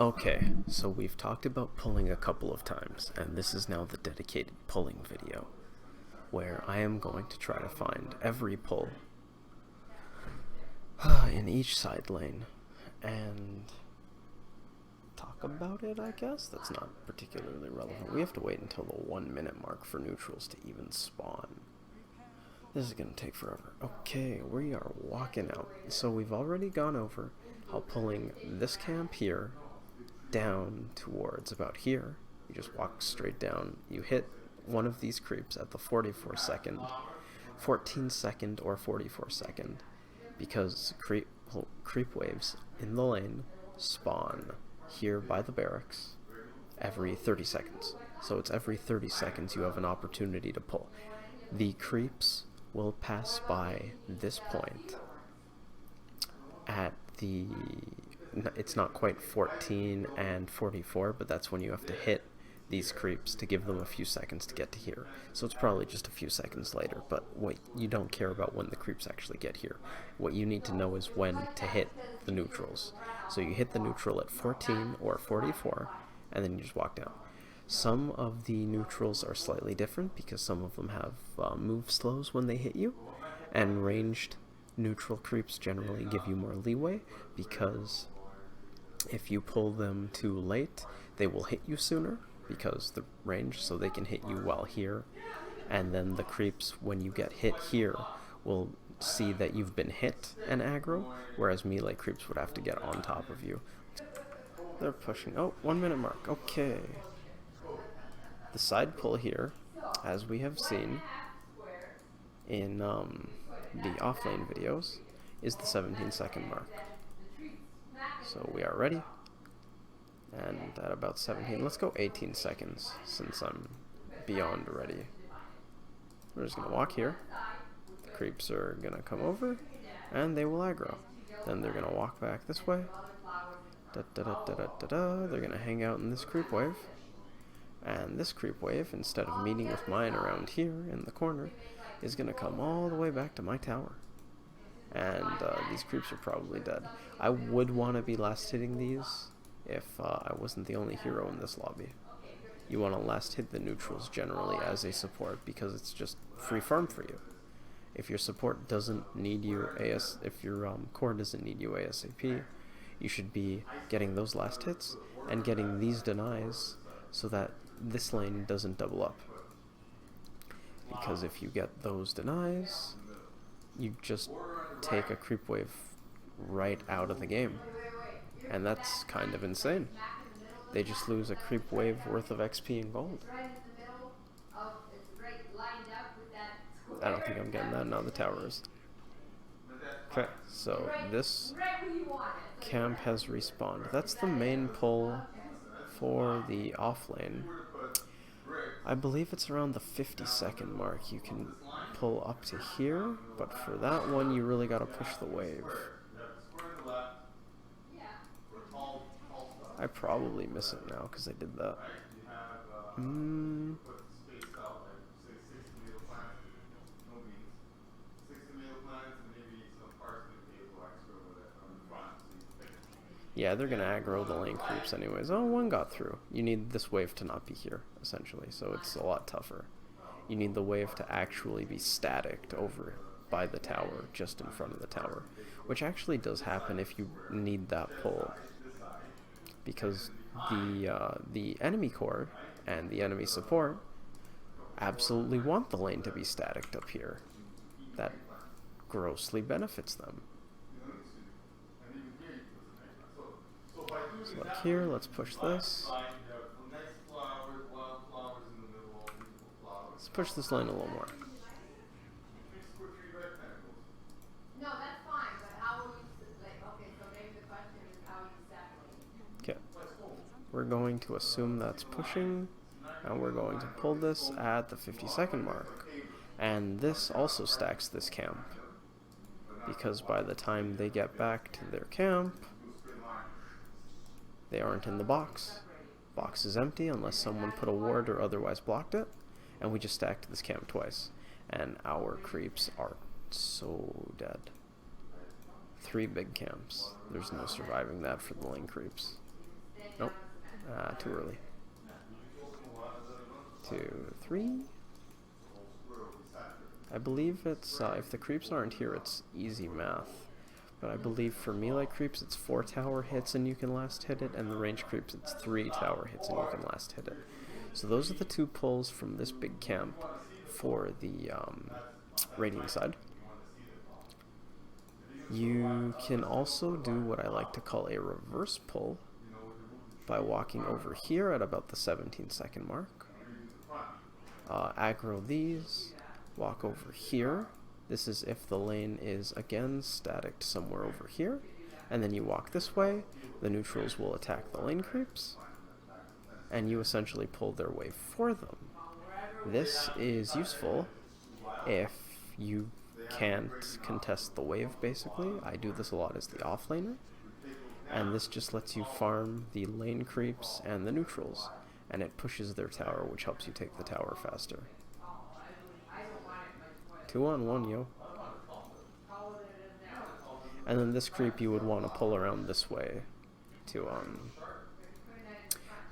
Okay, so we've talked about pulling a couple of times, and this is now the dedicated pulling video, where I am going to try to find every pull in each side lane, and talk about it, I guess? That's not particularly relevant. We have to wait until the 1 minute mark for neutrals to even spawn. This is gonna take forever. Okay, we are walking out. So we've already gone over how pulling this camp here down towards about here, you just walk straight down, you hit one of these creeps at the 44 second, 14 second, or 44 second, because creep waves in the lane spawn here by the barracks every 30 seconds. So it's every 30 seconds you have an opportunity to pull. The creeps will pass by this point at the, it's not quite 14 and 44, but that's when you have to hit these creeps to give them a few seconds to get to here. So it's probably just a few seconds later, but you don't care about when the creeps actually get here. What you need to know is when to hit the neutrals. So you hit the neutral at 14 or 44, and then you just walk down. Some of the neutrals are slightly different because some of them have move slows when they hit you, and ranged neutral creeps generally give you more leeway because if you pull them too late, they will hit you sooner because the range, so they can hit you while here, and then the creeps, when you get hit here, will see that you've been hit and aggro, whereas melee creeps would have to get on top of you. They're pushing. Oh, 1 minute mark. Okay. The side pull here, as we have seen in the offlane videos, is the 17-second mark. So we are ready. And at about 17, let's go 18 seconds since I'm beyond ready. We're just gonna walk here. The creeps are gonna come over and they will aggro. Then they're gonna walk back this way. They're gonna hang out in this creep wave. And this creep wave, instead of meeting with mine around here in the corner, is gonna come all the way back to my tower. And these creeps are probably dead. I would want to be last hitting these if I wasn't the only hero in this lobby. You want to last hit the neutrals generally as a support because it's just free farm for you. If your support doesn't need you if your core doesn't need you ASAP, you should be getting those last hits and getting these denies so that this lane doesn't double up. Because if you get those denies, you just take a creep wave right out of the game. And that's kind of insane. They just lose a creep wave worth of XP and gold. I don't think I'm getting that. No, the tower is. Okay, so this camp has respawned. That's the main pull for the offlane. I believe it's around the 50-second mark. You can pull up to here, but for that one you really gotta push the wave. I probably miss it now because I did that. Yeah, they're gonna aggro the lane creeps anyways. Oh, one got through. You need this wave to not be here, essentially, so it's a lot tougher. You need the wave to actually be static over by the tower, just in front of the tower, which actually does happen if you need that pull, because the enemy core and the enemy support absolutely want the lane to be static up here. That grossly benefits them. So like here, let's push this. Let's push this lane a little more. Okay. We're going to assume that's pushing, and we're going to pull this at the 50-second mark. And this also stacks this camp, because by the time they get back to their camp, they aren't in the box. Box is empty unless someone put a ward or otherwise blocked it, and we just stacked this camp twice. And our creeps are so dead. 3 big camps. There's no surviving that for the lane creeps. Nope. Too early. 2, 3. I believe it's, if the creeps aren't here, it's easy math. But I believe for melee creeps, it's 4 tower hits and you can last hit it, and the range creeps, it's 3 tower hits and you can last hit it. So those are the 2 pulls from this big camp for the Radiant side. You can also do what I like to call a reverse pull by walking over here at about the 17-second mark. Aggro these, walk over here. This is if the lane is again staticked somewhere over here, and then you walk this way, the neutrals will attack the lane creeps, and you essentially pull their wave for them. This is useful if you can't contest the wave, basically. I do this a lot as the offlaner, and this just lets you farm the lane creeps and the neutrals, and it pushes their tower, which helps you take the tower faster. 2-on-1, yo. And then this creep you would want to pull around this way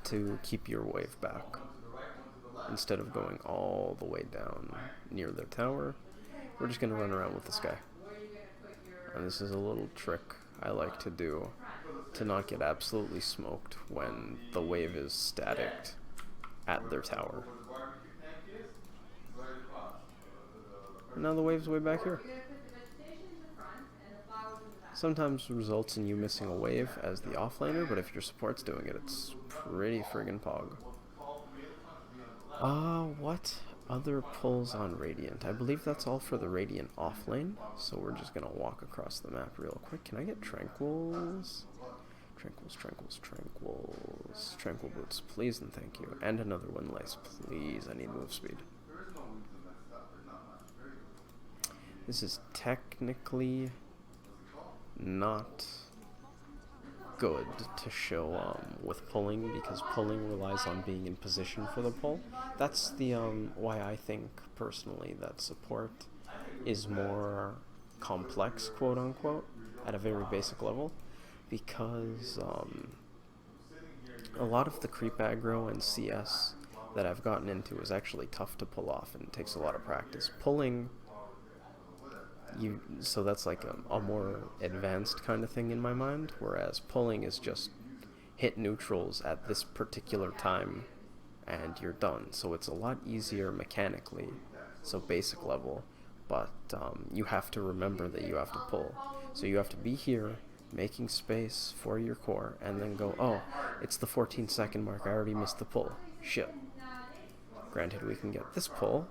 to keep your wave back, instead of going all the way down near their tower. We're just going to run around with this guy. And this is a little trick I like to do to not get absolutely smoked when the wave is staticked at their tower. And now the wave's way back here. Sometimes results in you missing a wave as the offlaner, but if your support's doing it, it's pretty friggin' pog. What other pulls on Radiant? I believe that's all for the Radiant offlane, so we're just gonna walk across the map real quick. Can I get Tranquils? Tranquil boots, please and thank you. And another Wind Lace, please. I need move speed. This is technically not good to show with pulling, because pulling relies on being in position for the pull. That's the why I think personally that support is more complex, quote unquote, at a very basic level, because a lot of the creep aggro and CS that I've gotten into is actually tough to pull off, and it takes a lot of practice. Pulling, so that's like a more advanced kind of thing in my mind, whereas pulling is just hit neutrals at this particular time and you're done. So it's a lot easier mechanically, so basic level, but you have to remember that you have to pull. So you have to be here making space for your core and then go, oh, it's the 14-second mark, I already missed the pull, shit. Granted, we can get this pull.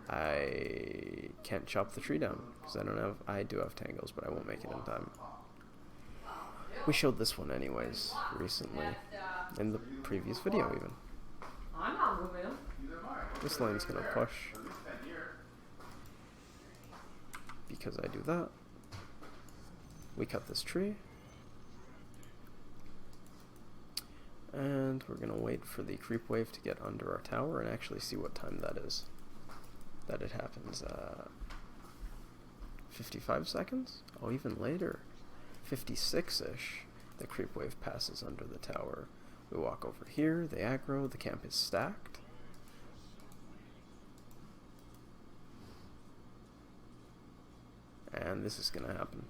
I can't chop the tree down because I do have tangles, but I won't make it in time. We showed this one anyways recently, in the previous video even. This lane's gonna push because I do that. We cut this tree, and we're gonna wait for the creep wave to get under our tower and actually see what time that is. That it happens 55 seconds? Oh, even later. 56-ish. The creep wave passes under the tower. We walk over here, they aggro, the camp is stacked. And this is gonna happen.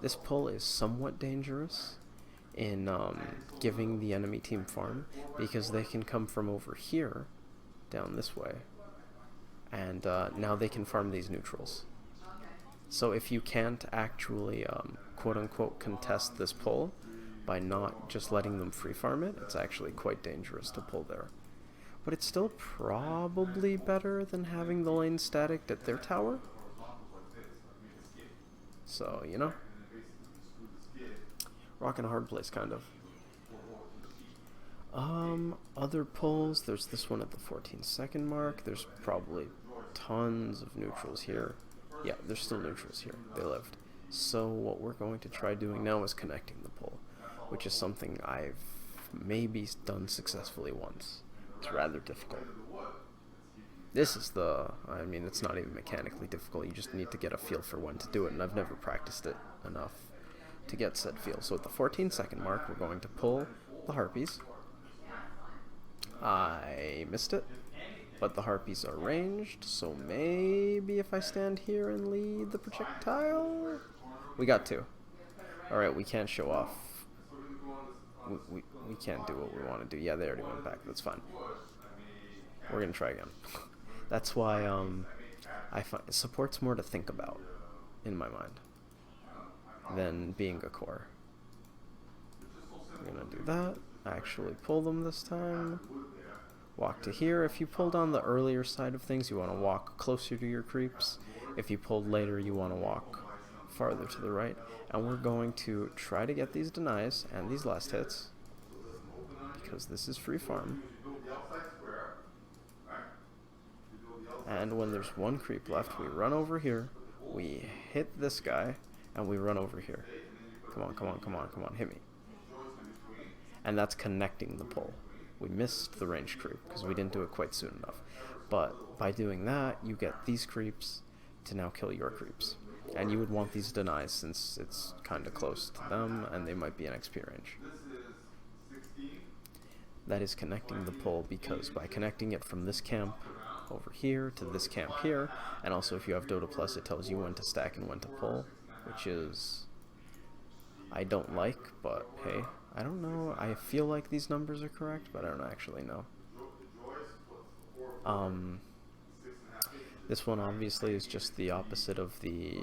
This pull is somewhat dangerous in giving the enemy team farm, because they can come from over here down this way, and now they can farm these neutrals. So if you can't actually quote-unquote contest this pull by not just letting them free farm it, it's actually quite dangerous to pull there. But it's still probably better than having the lane staticked at their tower. So, you know, rocking a hard place, kind of. Other pulls, there's this one at the 14-second mark. There's probably tons of neutrals here. Yeah, there's still neutrals here. They lived. So what we're going to try doing now is connecting the pull, which is something I've maybe done successfully once. It's rather difficult. This is I mean, it's not even mechanically difficult. You just need to get a feel for when to do it, and I've never practiced it enough to get said feel. So at the 14-second mark, we're going to pull the Harpies. I missed it, but the Harpies are ranged, so maybe if I stand here and lead the projectile? We got two. Alright, we can't show off. We can't do what we want to do. Yeah, they already went back. That's fine. We're going to try again. That's why I find support's more to think about, in my mind, than being a core. We're going to do that. Actually pull them this time. Walk to here. If you pulled on the earlier side of things, you want to walk closer to your creeps. If you pulled later, you want to walk farther to the right. And we're going to try to get these denies and these last hits, because this is free farm. And when there's one creep left, we run over here, we hit this guy, and we run over here. Come on, come on, come on, come on, hit me. And that's connecting the pull. We missed the range creep because we didn't do it quite soon enough. But by doing that, you get these creeps to now kill your creeps. And you would want these denies since it's kind of close to them and they might be in XP range. That is connecting the pull, because by connecting it from this camp over here to this camp here, and also if you have Dota Plus, it tells you when to stack and when to pull, which is I don't like, but hey, I don't know. I feel like these numbers are correct, but I don't actually know. This one obviously is just the opposite of the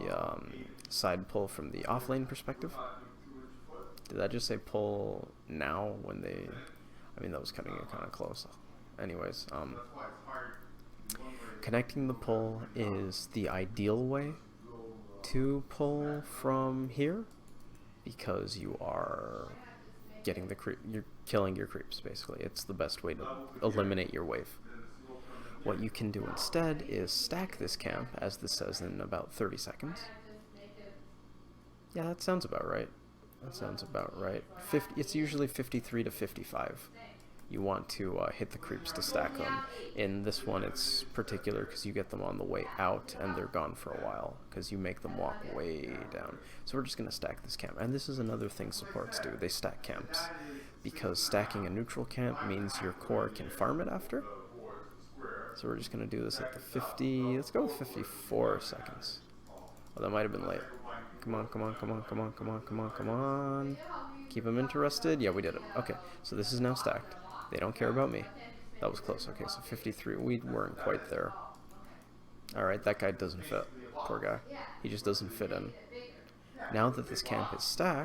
side pull from the offlane perspective. Did I just say pull now when they... I mean, that was cutting it kind of close. Anyways, connecting the pull is the ideal way to pull from here, because you are getting the creep, you're killing your creeps basically. It's the best way to eliminate your wave. What you can do instead is stack this camp, as this says, in about 30 seconds. Yeah, that sounds about right. That sounds about right. It's usually 53 to 55. You want to hit the creeps to stack them. In this one, it's particular because you get them on the way out and they're gone for a while because you make them walk way down. So we're just going to stack this camp. And this is another thing supports do. They stack camps, because stacking a neutral camp means your core can farm it after. So we're just going to do this at the 50, let's go with 54 seconds. Oh, that might have been late. Come on, come on, come on, come on, come on, come on, come on. Keep them interested. Yeah, we did it. Okay, so this is now stacked. They don't care about me. That was close. Okay, so 53. We weren't quite there. Alright, that guy doesn't fit. Poor guy. He just doesn't fit in. Now that this camp is stacked,